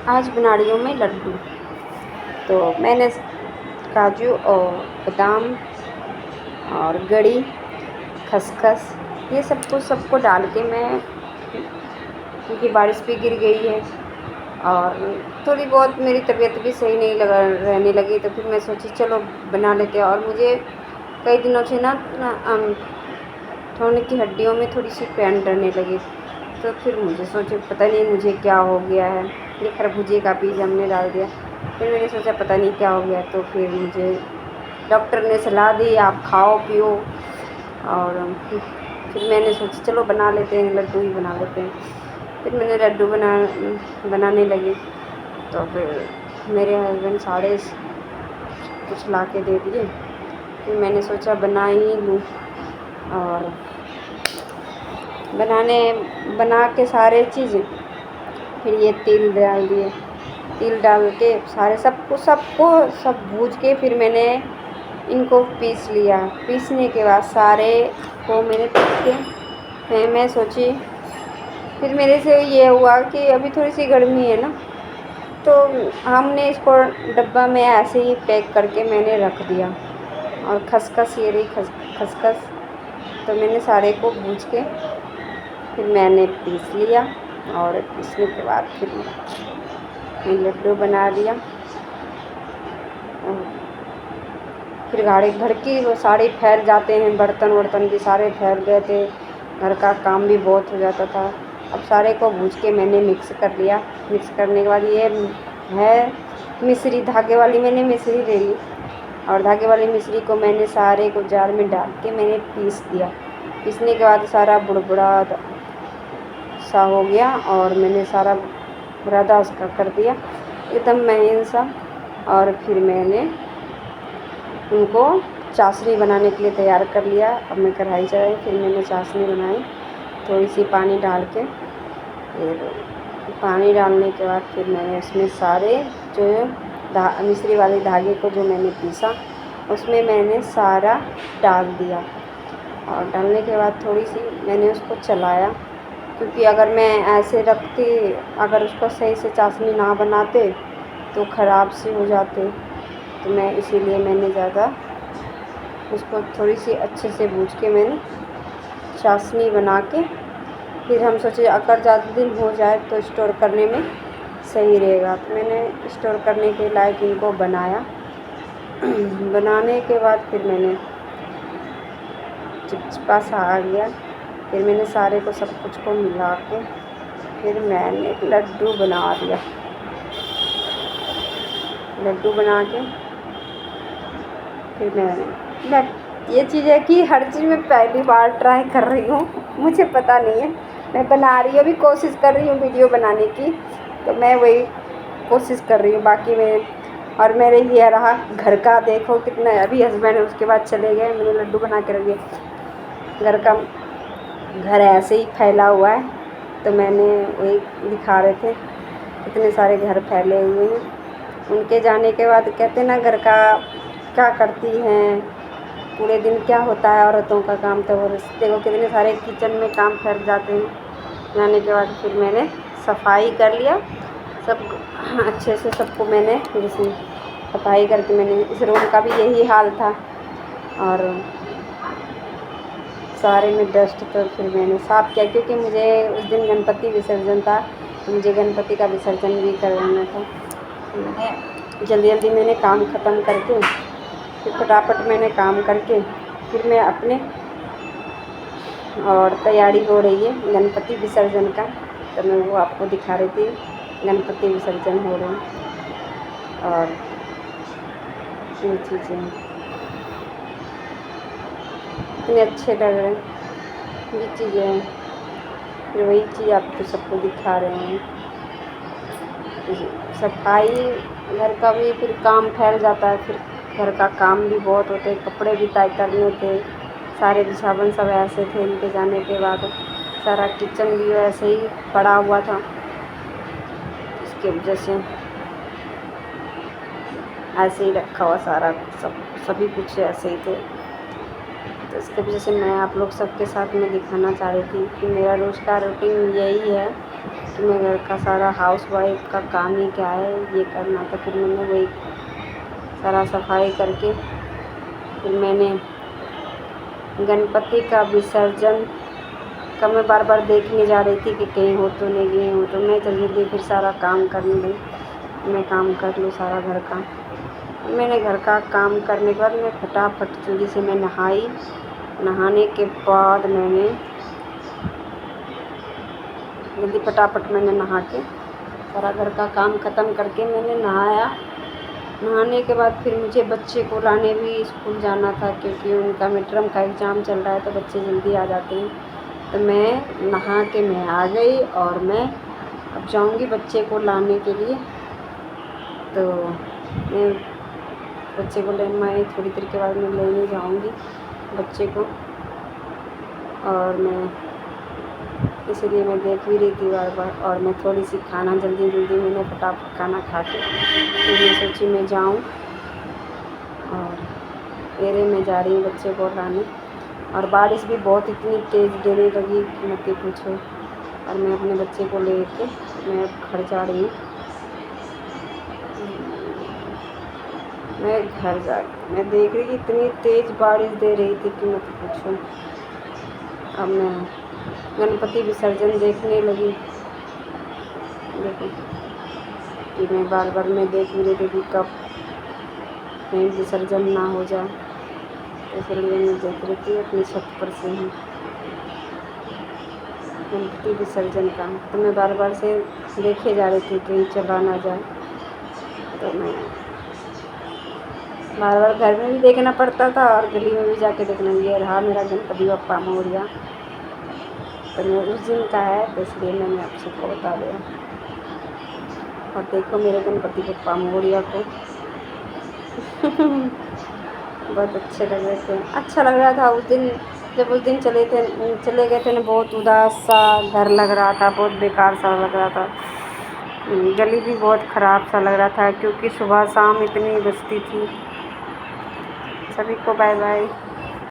آج بنا رہی ہوں میں لڈو۔ تو میں نے کاجو اور بادام اور گڑی، خسخس، یہ سب کو ڈال کے میں، کیونکہ بارش بھی گر گئی ہے اور تھوڑی بہت میری طبیعت بھی صحیح نہیں رہنے لگی، تو پھر میں سوچی چلو بنا لیتے ہیں۔ اور مجھے کئی دنوں سے ٹھوڑنے کی ہڈیوں میں تھوڑی سی پین رہنے لگی، تو پھر مجھے سوچے پتہ نہیں مجھے کیا ہو گیا ہے۔ یہ خربوزے کا بیج ہم نے ڈال دیا، پھر میں نے سوچا پتہ نہیں کیا ہو گیا، تو پھر مجھے ڈاکٹر نے صلاح دی آپ کھاؤ پیو، اور پھر میں نے سوچا چلو بنا لیتے ہیں، لڈو ہی بنا لیتے ہیں۔ پھر میں نے لڈو بنانے لگی، تو پھر میرے ہسبینڈ ساڑھے کچھ لا کے دے دیے، پھر میں نے سوچا بنا ہی لوں، اور بنا کے سارے چیزیں، پھر یہ تیل ڈال دیے، تیل ڈال کے سب بھوج کے پھر میں نے ان کو پیس لیا۔ پیسنے کے بعد سارے کو میں نے پیس کے پھر میں سوچی، پھر میرے سے یہ ہوا کہ ابھی تھوڑی سی گرمی ہے نا، تو ہم نے اس کو ڈبہ میں ایسے ہی پیک کر کے میں نے رکھ دیا۔ اور خسخس، یہ رہی خسخس، تو میں نے سارے کو بھوج کے پھر میں نے پیس لیا، اور پیسنے کے بعد پھر میں لڈو بنا لیا۔ پھر گھر کی وہ سارے پھیل جاتے ہیں، برتن بھی سارے پھیل گئے تھے، گھر کا کام بھی بہت ہو جاتا تھا۔ اب سارے کو بھوج کے میں نے مکس کر لیا۔ مکس کرنے کے بعد یہ ہے مصری، دھاگے والی میں نے مصری لے لی، اور دھاگے والی مصری کو میں نے سارے کو جار میں ڈال کے میں نے پیس دیا۔ پیسنے کے بعد سارا بڑبڑا سا ہو گیا، اور میں نے سارا برادہ اس کا کر دیا ایک دم مہین سا، اور پھر میں نے ان کو چاشنی بنانے کے لیے تیار کر لیا۔ اب میں کڑھائی چڑھائی، پھر میں نے چاشنی بنائی تھوڑی سی پانی ڈال کے، پھر پانی ڈالنے کے بعد پھر میں نے اس میں سارے جو مصری والے دھاگے کو جو میں نے پیسا اس میں نے سارا ڈال دیا، اور ڈالنے کے بعد تھوڑی سی میں نے اس کو چلایا، کیونکہ اگر میں ایسے رکھتی، اگر اس کو صحیح سے چاشنی نہ بناتے تو خراب سے ہو جاتے، تو میں اسی لیے میں نے زیادہ اس کو تھوڑی سی اچھے سے بھوج کے میں نے چاشنی بنا کے، پھر ہم سوچے اگر زیادہ دن ہو جائے تو اسٹور کرنے میں صحیح رہے گا، تو میں نے اسٹور کرنے کے لائق ان کو بنایا۔ بنانے کے بعد پھر میں نے چپچپا سا آ گیا، پھر میں نے سارے کو سب کچھ کو ملا کے پھر میں نے لڈو بنا دیا۔ لڈو بنا کے پھر میں یہ چیز ہے کہ ہر چیز میں پہلی بار ٹرائی کر رہی ہوں، مجھے پتہ نہیں ہے، میں بنا رہی ہوں، ابھی کوشش کر رہی ہوں ویڈیو بنانے کی، تو میں وہی کوشش کر رہی ہوں۔ باقی میں اور میرے یہ رہا گھر کا، دیکھو کتنا، ابھی ہسبینڈ اس کے بعد چلے گئے، میں نے لڈو بنا کے رکھ دیا۔ گھر ایسے ہی پھیلا ہوا ہے، تو میں نے وہی دکھا رہے تھے اتنے سارے گھر پھیلے ہوئے ہیں۔ ان کے جانے کے بعد کہتے ہیں نا گھر کا کیا کرتی ہیں، پورے دن کیا ہوتا ہے عورتوں کا کام، تو وہ دیکھو کتنے سارے کچن میں کام پھیل جاتے ہیں۔ جانے کے بعد پھر میں نے صفائی کر لیا، سب اچھے سے سب کو میں نے پھر سے صفائی کر کے میں نے اس روم کا بھی یہی حال تھا، اور سارے میں ڈسٹ، تو پھر میں نے صاف کیا، کیونکہ مجھے اس دن گنپتی وسرجن تھا، مجھے گنپتی کا وسرجن بھی کروانا تھا۔ جلدی میں نے کام ختم کر کے پھر پھٹافٹ میں نے کام کر کے پھر میں اپنے، اور تیاری ہو رہی ہے گنپتی وسرجن کا، تو میں وہ آپ کو دکھا رہی تھی، گنپتی وسرجن ہو رہے ہیں، اور یہ چیزیں اتنے اچھے لگ رہے ہیں، یہ چیزیں ہیں، پھر وہی چیز آپ کو سب کو دکھا رہے ہیں۔ صفائی گھر کا بھی پھر کام پھیل جاتا ہے، پھر گھر کا کام بھی بہت ہوتے، کپڑے بھی طے کرنے تھے، سارے بچھاون سب ایسے تھے ان کے جانے کے بعد، سارا کچن بھی ایسے ہی پڑا ہوا تھا، اس کی وجہ سے ایسے ہی رکھا ہوا سارا سبھی کچھ ایسے ہی تھے، تو اس کی وجہ سے میں آپ لوگ سب کے ساتھ میں دکھانا چاہ رہی تھی کہ میرا روز کا روٹین یہی ہے کہ میں گھر کا سارا ہاؤس وائف کا کام ہی کیا ہے یہ کرنا تھا. پھر میں نے وہی سارا صفائی کر کے پھر میں نے گنپتی کا وسرجن کا میں بار بار دیکھنے جا رہی تھی کہ کہیں ہو تو نہیں گئے ہوں. تو میں جلدی پھر سارا کام کرنے لگی. میں کام کر لوں سارا گھر کا. میں نے گھر کا کام کرنے کے بعد میں پھٹافٹ جلدی سے میں نہائی. نہانے کے بعد میں نے جلدی پھٹافٹ میں نے نہا کے سارا گھر کا کام ختم کر کے میں نے نہایا. نہانے کے بعد پھر مجھے بچے کو لانے بھی اسکول جانا تھا کیونکہ ان کا مڈ ٹرم کا ایگزام چل رہا ہے تو بچے جلدی آ جاتے ہیں. تو میں نہا کے میں آ گئی اور میں اب جاؤں گی بچے کو لانے کے لیے. تو میں بچے کو میں تھوڑی دیر کے بعد میں لینے جاؤں گی بچے کو. اور میں اسی لیے میں دیکھ بھی رہی تھی بار بار. اور میں تھوڑی سی کھانا جلدی میں نے پھٹافٹ کھانا کھا کے پھر میں سوچی میں جاؤں اور میرے میں جا رہی ہوں بچے کو لانے. اور بارش بھی بہت اتنی تیز دینے لگی کہ مت پوچھو. اور میں اپنے بچے کو لے کے میں اب گھر جا رہی ہوں. میں گھر جا کے میں دیکھ رہی کہ اتنی تیز بارش دے رہی تھی کہ مت پوچھو. اب میں گنپتی وسرجن دیکھنے لگی. دیکھو کہ میں بار بار میں دیکھ بھی رہی تھی کہ کب کہیں وسرجن نہ ہو جائے. اس لیے میں دیکھ رہی تھی اپنی چھت پر سے ہی گنپتی وسرجن کا. تو میں بار بار سے دیکھے جا رہی تھی کہیں چلا نہ جائے. تو میں بار بار گھر میں بھی دیکھنا پڑتا تھا اور گلی میں بھی جا کے دیکھنا. یہ رہا میرا گنپتی بپا موریا. تو میں اس دن کا ہے تو اس لیے میں نے آپ سب کو بتا دیا. اور دیکھو میرے گنپتی بپا موریا کو بہت اچھے لگ رہے تھے. اچھا لگ رہا تھا اس دن جب اس دن چلے گئے تھے نا. بہت اداس سا گھر لگ رہا تھا. بہت بیکار سا لگ رہا تھا. گلی بھی بہت خراب سا لگ رہا تھا کیونکہ صبح شام اتنی بجتی تھی. سبھی کو بائے بائے.